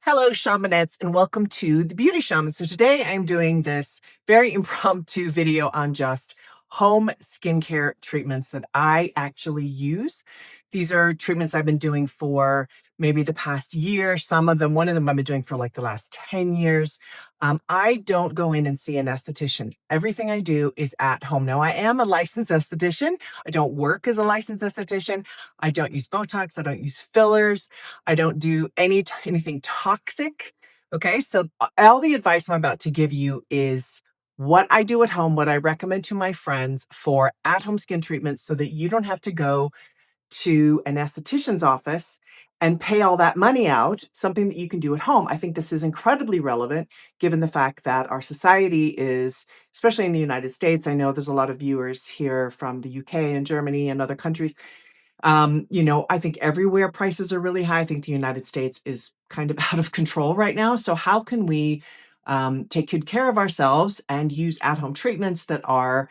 Hello, Shamanettes, and welcome to the Beauty Shaman. So today I'm doing this very impromptu video on just home skincare treatments that I actually use. These are treatments I've been doing for maybe the past year. One of them I've been doing for like the last 10 years. I don't go in and see an esthetician. Everything I do is at home. Now, I am a licensed esthetician. I don't work as a licensed esthetician. I don't use Botox. I don't use fillers. I don't do anything toxic. Okay, so all the advice I'm about to give you is what I do at home, what I recommend to my friends for at-home skin treatments so that you don't have to go to an esthetician's office and pay all that money out, something that you can do at home. I think this is incredibly relevant given the fact that our society is, especially in the United States, I know there's a lot of viewers here from the UK and Germany and other countries. I think everywhere prices are really high. I think the United States is kind of out of control right now. So how can we take good care of ourselves and use at-home treatments that are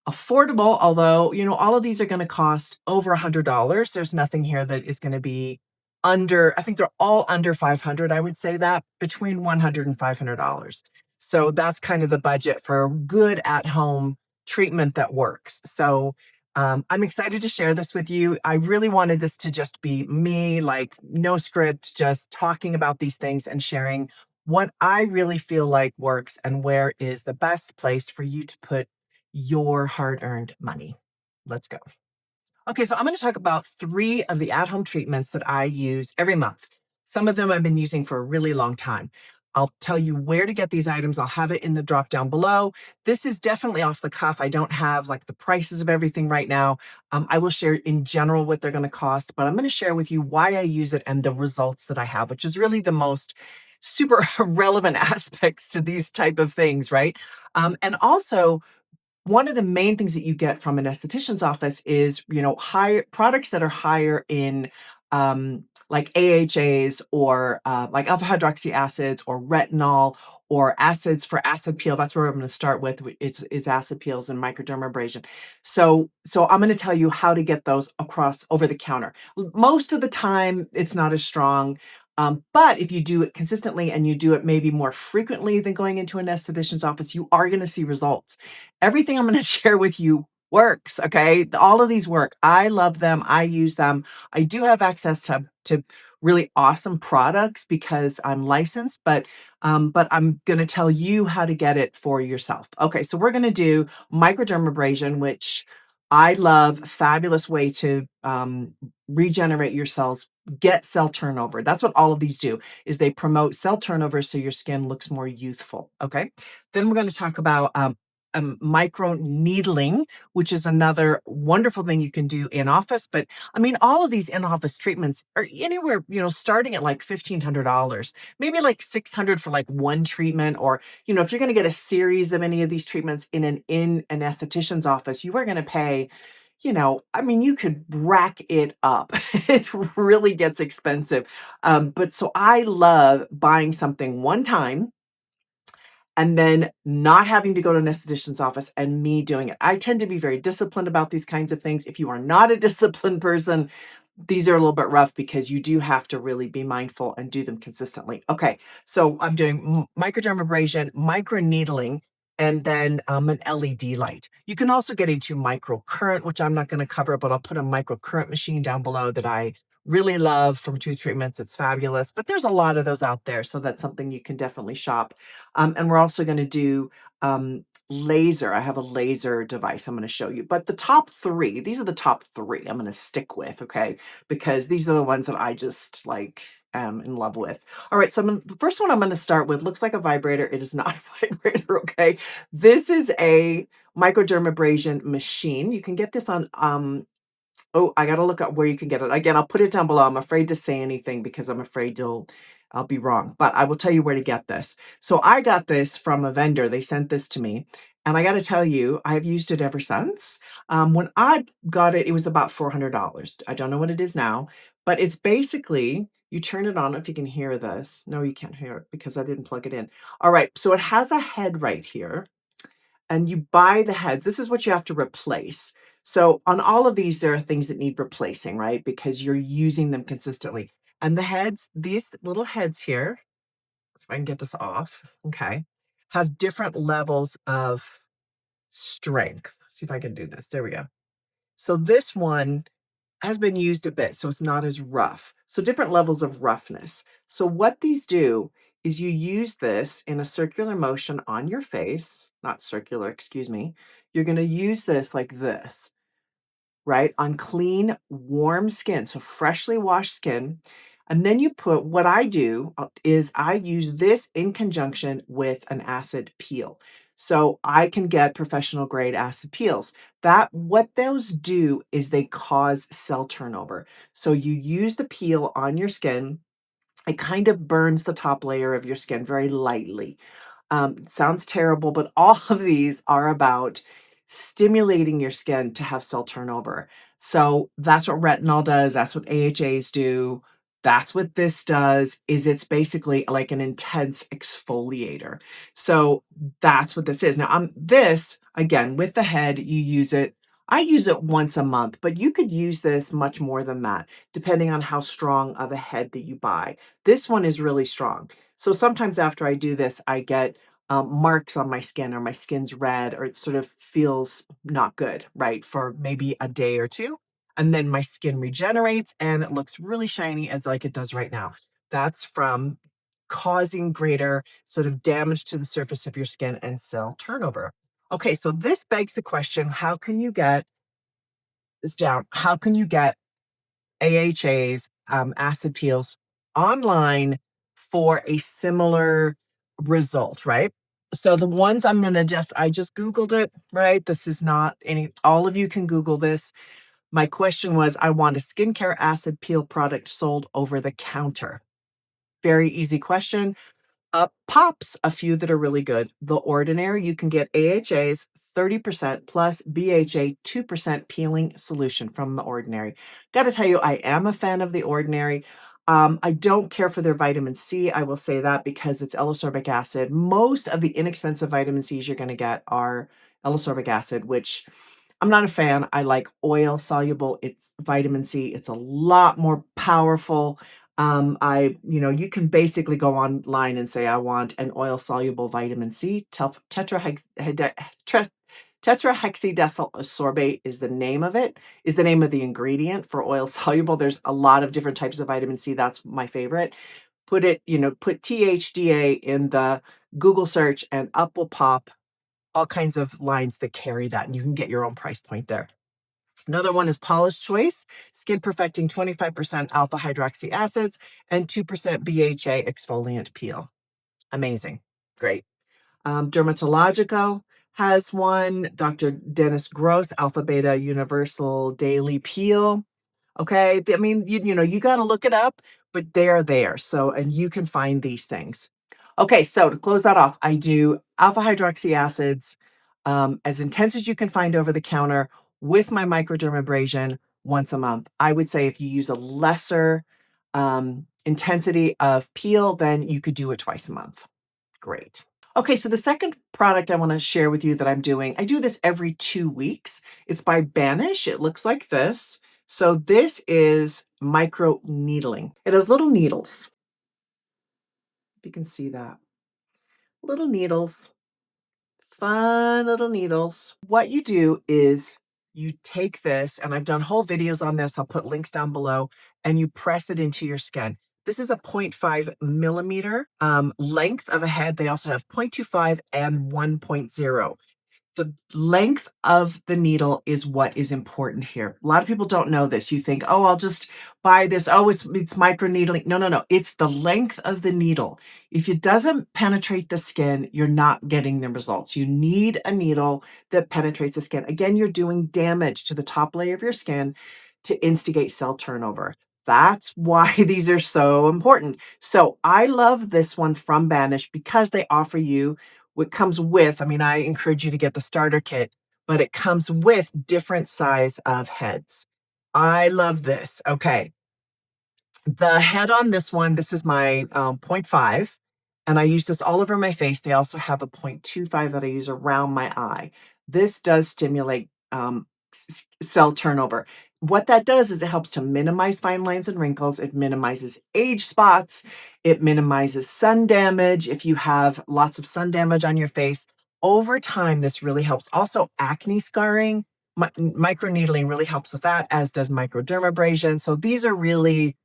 affordable? Although, all of these are going to cost over $100. There's nothing here that is going to be under, I think they're all under 500. I would say that between 100 and $500. So that's kind of the budget for good at-home treatment that works. So I'm excited to share this with you. I really wanted this to just be me, like no script, just talking about these things and sharing what I really feel like works and where is the best place for you to put your hard-earned money. Let's go. Okay, so I'm going to talk about 3 of the at-home treatments that I use every month. Some of them I've been using for a really long time. I'll tell you where to get these items. I'll have it in the drop down below. This is definitely off the cuff. I don't have like the prices of everything right now. I will share in general what they're going to cost, but I'm going to share with you why I use it and the results that I have, which is really the most super relevant aspects to these type of things, right? And also, one of the main things that you get from an esthetician's office is, higher products that are higher in like AHAs or like alpha hydroxy acids or retinol or acids for acid peel. That's where I'm going to start with. It's acid peels and microdermabrasion. So I'm going to tell you how to get those across over the counter. Most of the time, it's not as strong. But if you do it consistently and you do it maybe more frequently than going into an esthetician's office, you are going to see results. Everything I'm going to share with you works. Okay. All of these work. I love them. I use them. I do have access to really awesome products because I'm licensed, but I'm going to tell you how to get it for yourself. Okay. So we're going to do microdermabrasion, which I love. Fabulous way to regenerate your cells, get cell turnover. That's what all of these do, is they promote cell turnover so your skin looks more youthful. Okay. Then we're going to talk about micro needling, which is another wonderful thing you can do in office. But I mean, all of these in-office treatments are anywhere, starting at like $1,500, maybe like $600 for like one treatment. Or, if you're going to get a series of any of these treatments in an esthetician's office, you are going to pay, you could rack it up. It really gets expensive. But so I love buying something one time and then not having to go to an esthetician's office and me doing it. I tend to be very disciplined about these kinds of things. If you are not a disciplined person, these are a little bit rough because you do have to really be mindful and do them consistently. Okay, so I'm doing microdermabrasion, microneedling, and then an LED light. You can also get into microcurrent, which I'm not going to cover, but I'll put a microcurrent machine down below that I really love from tooth treatments. It's fabulous, but there's a lot of those out there, so that's something you can definitely shop. And we're also going to do laser. I have a laser device I'm going to show you. But the top 3, these are the top 3 I'm going to stick with, okay? Because these are the ones that I just like am in love with. All right, so the first one I'm going to start with looks like a vibrator. It is not a vibrator, okay? This is a microdermabrasion machine. You can get this on oh, I got to look up where you can get it. Again, I'll put it down below. I'm afraid to say anything because I'm afraid I'll be wrong, but I will tell you where to get this. So I got this from a vendor. They sent this to me. And I got to tell you, I've used it ever since. When I got it, it was about $400. I don't know what it is now, but it's basically, you turn it on, if you can hear this. No, you can't hear it because I didn't plug it in. All right, so it has a head right here. And you buy the heads. This is what you have to replace. So on all of these, there are things that need replacing, right? Because you're using them consistently. And the heads, these little heads here, if I can get this off, okay, have different levels of strength. See if I can do this. There we go. So this one has been used a bit, so it's not as rough. So different levels of roughness. So what these do is you use this in a circular motion on your face, not circular, excuse me. You're going to use this like this, right? On clean, warm skin, so freshly washed skin. And then you put, what I do is I use this in conjunction with an acid peel. So I can get professional grade acid peels. That, what those do is they cause cell turnover. So you use the peel on your skin. It kind of burns the top layer of your skin very lightly. It sounds terrible, but all of these are about stimulating your skin to have cell turnover. So that's what retinol does. That's what AHAs do. That's what this does, is it's basically like an intense exfoliator. So that's what this is. Now, this, again, with the head, you use it. I use it once a month, but you could use this much more than that, depending on how strong of a head that you buy. This one is really strong. So sometimes after I do this, I get marks on my skin, or my skin's red, or it sort of feels not good, right? For maybe a day or two. And then my skin regenerates and it looks really shiny as like it does right now. That's from causing greater sort of damage to the surface of your skin and cell turnover. Okay, so this begs the question, how can you get this down? How can you get AHAs, acid peels online for a similar result, right? So the ones I just Googled it, right? This is not any, all of you can Google this. My question was, I want a skincare acid peel product sold over the counter. Very easy question. Up pops a few that are really good. The Ordinary, you can get AHAs 30% plus BHA 2% peeling solution from The Ordinary. Got to tell you, I am a fan of The Ordinary. I don't care for their vitamin C. I will say that because it's L-ascorbic acid. Most of the inexpensive vitamin Cs you're going to get are L-ascorbic acid, which I'm not a fan. I like oil soluble. It's vitamin C. It's a lot more powerful. You can basically go online and say, I want an oil soluble vitamin C. Tetrahexydecyl ascorbate is the name of it, is the name of the ingredient for oil soluble. There's a lot of different types of vitamin C. That's my favorite. Put THDA in the Google search and up will pop all kinds of lines that carry that, and you can get your own price point there. Another one is Paula's Choice, Skin Perfecting 25% alpha hydroxy acids and 2% BHA exfoliant peel. Amazing. Great. Dermatological has one, Dr. Dennis Gross, Alpha Beta Universal Daily Peel. Okay. I mean, you got to look it up, but they're there. So, and you can find these things. Okay. So to close that off, I do alpha hydroxy acids, as intense as you can find over the counter with my microdermabrasion once a month. I would say if you use a lesser intensity of peel, then you could do it twice a month. Great. Okay, so the second product I want to share with you that I'm doing, I do this every 2 weeks. It's by Banish. It looks like this. So this is micro needling. It has little needles. If you can see that. Little needles. Fun little needles. What you do is you take this, and I've done whole videos on this. I'll put links down below, and you press it into your skin. This is a 0.5 millimeter length of a head. They also have 0.25 and 1.0. The length of the needle is what is important here. A lot of people don't know this. You think, oh, I'll just buy this. Oh, it's micro needling. No, no, no. It's the length of the needle. If it doesn't penetrate the skin, you're not getting the results. You need a needle that penetrates the skin. Again, you're doing damage to the top layer of your skin to instigate cell turnover. That's why these are so important. So I love this one from Banish because they offer you what comes with, I mean, I encourage you to get the starter kit, but it comes with different size of heads. I love this. Okay. The head on this one, this is my 0.5, and I use this all over my face. They also have a 0.25 that I use around my eye. This does stimulate cell turnover. What that does is it helps to minimize fine lines and wrinkles. It minimizes age spots. It minimizes sun damage. If you have lots of sun damage on your face, over time, this really helps. Also, acne scarring, microneedling really helps with that, as does microdermabrasion. So these are really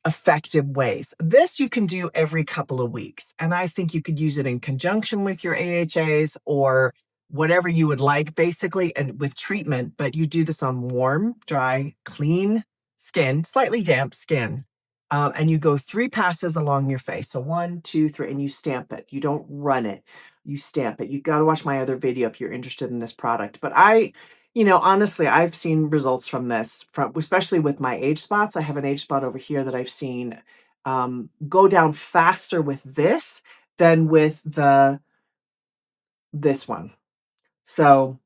effective ways. This you can do every couple of weeks. And I think you could use it in conjunction with your AHAs or whatever you would like, basically, and with treatment. But you do this on warm, dry, clean skin, slightly damp skin. And you go 3 passes along your face. So 1, 2, 3, and you stamp it. You don't run it. You stamp it. You got to watch my other video if you're interested in this product. But honestly, I've seen results from this, especially with my age spots. I have an age spot over here that I've seen go down faster with this than with this one. So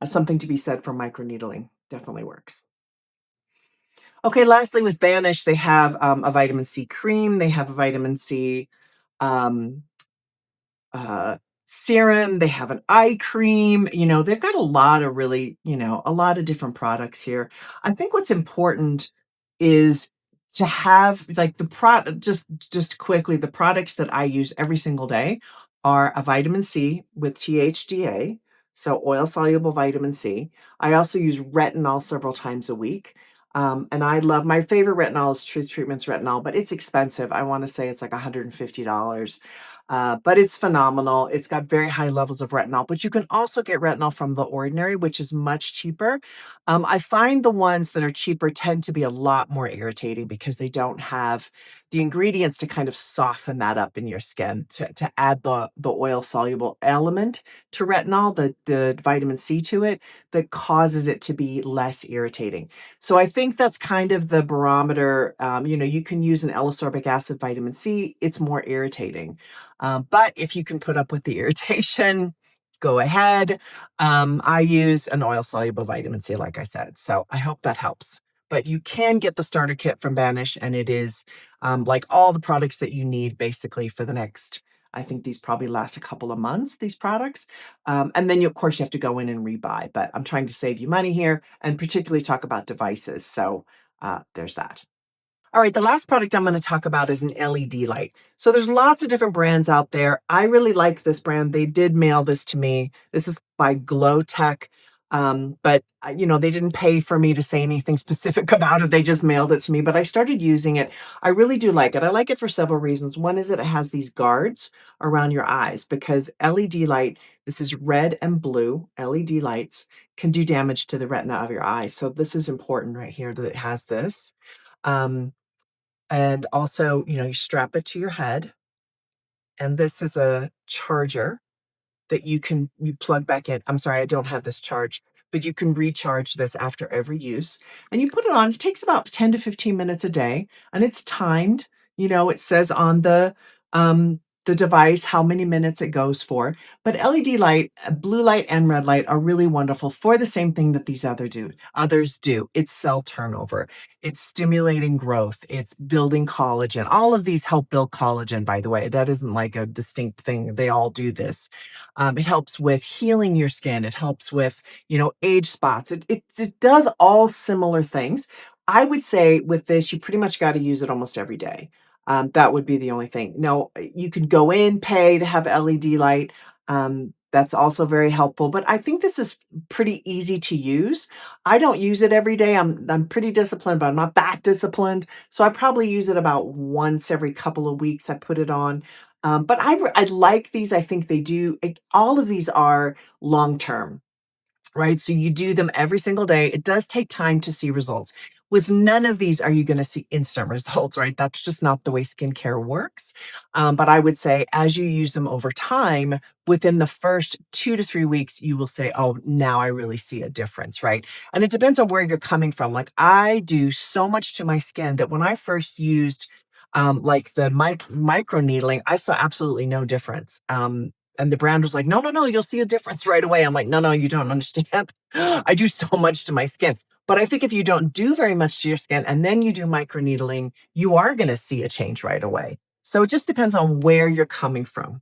something to be said for microneedling. Definitely works. Okay, lastly, with Banish, they have a vitamin C cream. They have a vitamin C um, uh, serum. They have an eye cream. They've got a lot of really, a lot of different products here. I think what's important is to have like the product, just quickly, the products that I use every single day are a vitamin C with THDA, so oil soluble vitamin C. I also use retinol several times a week. And I love, my favorite retinol is Truth Treatments retinol, but it's expensive. I want to say it's like $150. But it's phenomenal. It's got very high levels of retinol, but you can also get retinol from The Ordinary, which is much cheaper. I find the ones that are cheaper tend to be a lot more irritating because they don't have the ingredients to kind of soften that up in your skin, to add the oil soluble element to retinol, the vitamin C to it, that causes it to be less irritating. So I think that's kind of the barometer. You can use an L-ascorbic acid vitamin C. It's more irritating. But if you can put up with the irritation, go ahead. I use an oil soluble vitamin C, like I said. So I hope that helps. But you can get the starter kit from Banish, and it is like all the products that you need basically for the next, I think these probably last a couple of months, these products. And then of course, you have to go in and rebuy. But I'm trying to save you money here and particularly talk about devices. So there's that. All right, the last product I'm going to talk about is an LED light. So there's lots of different brands out there. I really like this brand. They did mail this to me. This is by Glow Tech. But they didn't pay for me to say anything specific about it. They just mailed it to me, but I started using it. I really do like it. I like it for several reasons. One is that it has these guards around your eyes because LED light, this is red and blue LED lights, can do damage to the retina of your eye. So this is important right here that it has this. And also, you strap it to your head. And this is a charger that you plug back in. I'm sorry, I don't have this charge, but you can recharge this after every use. And you put it on. It takes about 10 to 15 minutes a day, and it's timed. It says on the device how many minutes it goes for. But LED light, blue light and red light are really wonderful for the same thing that these others do. It's cell turnover. It's stimulating growth. It's building collagen. All of these help build collagen, by the way. That isn't like a distinct thing. They all do this. It helps with healing your skin. It helps with, age spots. It does all similar things. I would say with this, you pretty much got to use it almost every day. That would be the only thing. Now, you could go in, pay to have LED light. That's also very helpful. But I think this is pretty easy to use. I don't use it every day. I'm pretty disciplined, but I'm not that disciplined. So I probably use it about once every couple of weeks. I put it on. But I like these. I think they do. All of these are long term, right? So you do them every single day. It does take time to see results. With none of these are you going to see instant results, right? That's just not the way skincare works. But I would say as you use them over time, within the first 2 to 3 weeks, you will say, oh, now I really see a difference, right? And it depends on where you're coming from. Like I do so much to my skin that when I first used like the micro needling, I saw absolutely no difference. And the brand was like, no, no, no, you'll see a difference right away. I'm like, no, no, you don't understand. I do so much to my skin. But I think if you don't do very much to your skin and then you do microneedling, you are going to see a change right away. So it just depends on where you're coming from.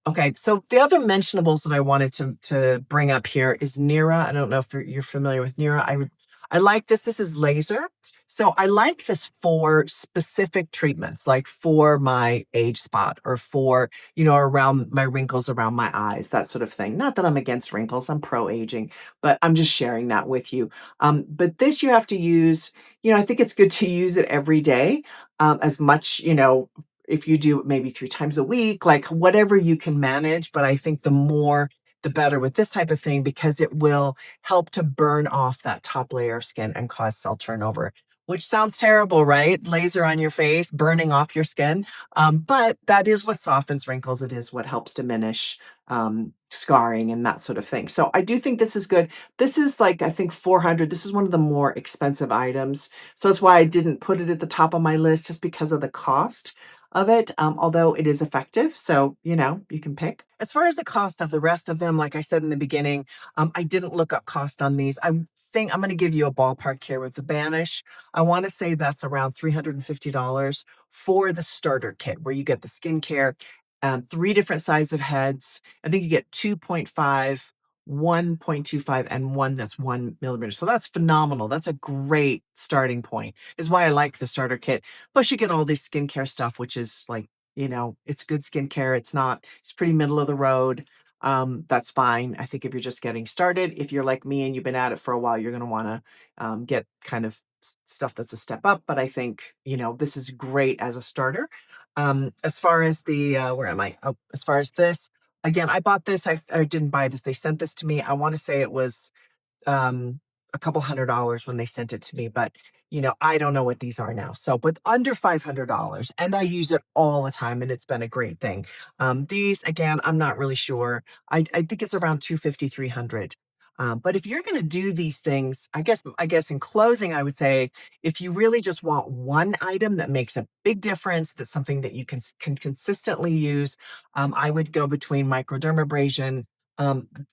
Okay, so the other mentionables that I wanted to bring up here is Nira. I don't know if you're familiar with Nira. I like this. This is laser. So I like this for specific treatments, like for my age spot or for, around my wrinkles around my eyes, that sort of thing. Not that I'm against wrinkles, I'm pro aging, but I'm just sharing that with you. But this you have to use, I think it's good to use it every day, as much, if you do it maybe 3 times a week, like whatever you can manage, but I think the more the better with this type of thing because it will help to burn off that top layer of skin and cause cell turnover, which sounds terrible, right? Laser on your face, burning off your skin. But that is what softens wrinkles. It is what helps diminish scarring and that sort of thing. So I do think this is good. This is like, I think 400. This is one of the more expensive items. So that's why I didn't put it at the top of my list just because of the cost of it, although it is effective. So, you can pick. As far as the cost of the rest of them, like I said in the beginning, I didn't look up cost on these. I think I'm going to give you a ballpark here with the Banish. I want to say that's around $350 for the starter kit, where you get the skincare, 3 different size of heads. I think you get 2.5, 1.25, and one that's 1 millimeter. So that's phenomenal. That's a great starting point, is why I like the starter kit. Plus, you get all this skincare stuff, which is like, it's good skincare. It's pretty middle of the road. That's fine. I think if you're just getting started, if you're like me and you've been at it for a while, you're going to want to get kind of stuff that's a step up. But I think, this is great as a starter. As far as where am I? Oh, as far as this, again, I bought this. I didn't buy this. They sent this to me. I want to say it was um, a couple $100 when they sent it to me, but I don't know what these are now. So, but under $500, and I use it all the time, and it's been a great thing. These again, I'm not really sure. I think it's around 250, 300. But if you're going to do these things, I guess in closing, I would say if you really just want one item that makes a big difference, that's something that you can consistently use, I would go between microdermabrasion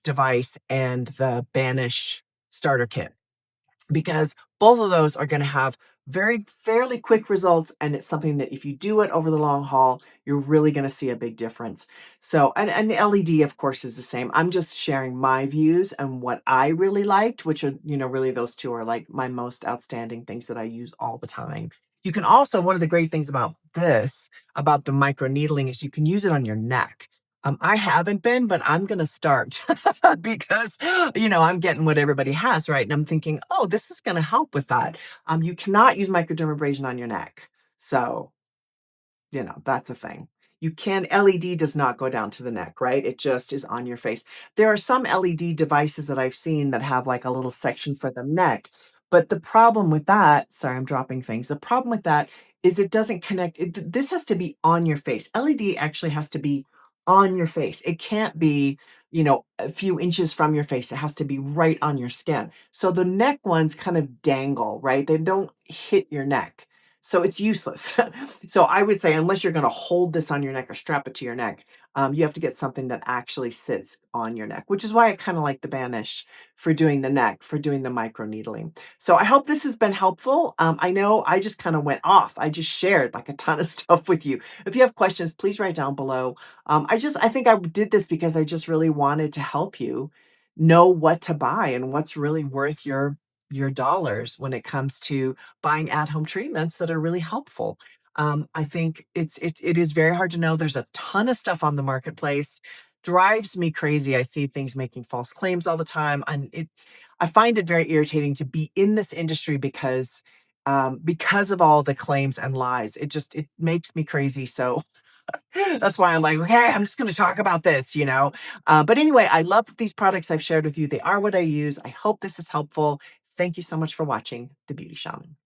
device and the Banish starter kit, because both of those are going to have very fairly quick results, and it's something that if you do it over the long haul, you're really going to see a big difference. So and the LED of course is the same. I'm just sharing my views and what I really liked, which are, really those two are like my most outstanding things that I use all the time. You can also, one of the great things about this, about the micro needling, is you can use it on your neck. I haven't been, but I'm going to start because, I'm getting what everybody has, right? And I'm thinking, oh, this is going to help with that. You cannot use microdermabrasion on your neck. So, that's a thing. You can, LED does not go down to the neck, right? It just is on your face. There are some LED devices that I've seen that have like a little section for the neck. But the problem with that, sorry, I'm dropping things. The problem with that is it doesn't connect. This has to be on your face. LED actually has to be on your face. It can't be, a few inches from your face. It has to be right on your skin. So the neck ones kind of dangle, right? They don't hit your neck. So it's useless. So I would say, unless you're going to hold this on your neck or strap it to your neck, you have to get something that actually sits on your neck, which is why I kind of like the Banish for doing the neck, for doing the micro needling. So I hope this has been helpful. I know I just kind of went off. I just shared like a ton of stuff with you. If you have questions, please write down below. I think I did this because I just really wanted to help you know what to buy and what's really worth your dollars when it comes to buying at-home treatments that are really helpful. I think it is very hard to know. There's a ton of stuff on the marketplace. Drives me crazy. I see things making false claims all the time, and I find it very irritating to be in this industry because of all the claims and lies. It makes me crazy. So that's why I'm like, okay, I'm just going to talk about this. But anyway, I love these products I've shared with you. They are what I use. I hope this is helpful. Thank you so much for watching The Beauty Shaman.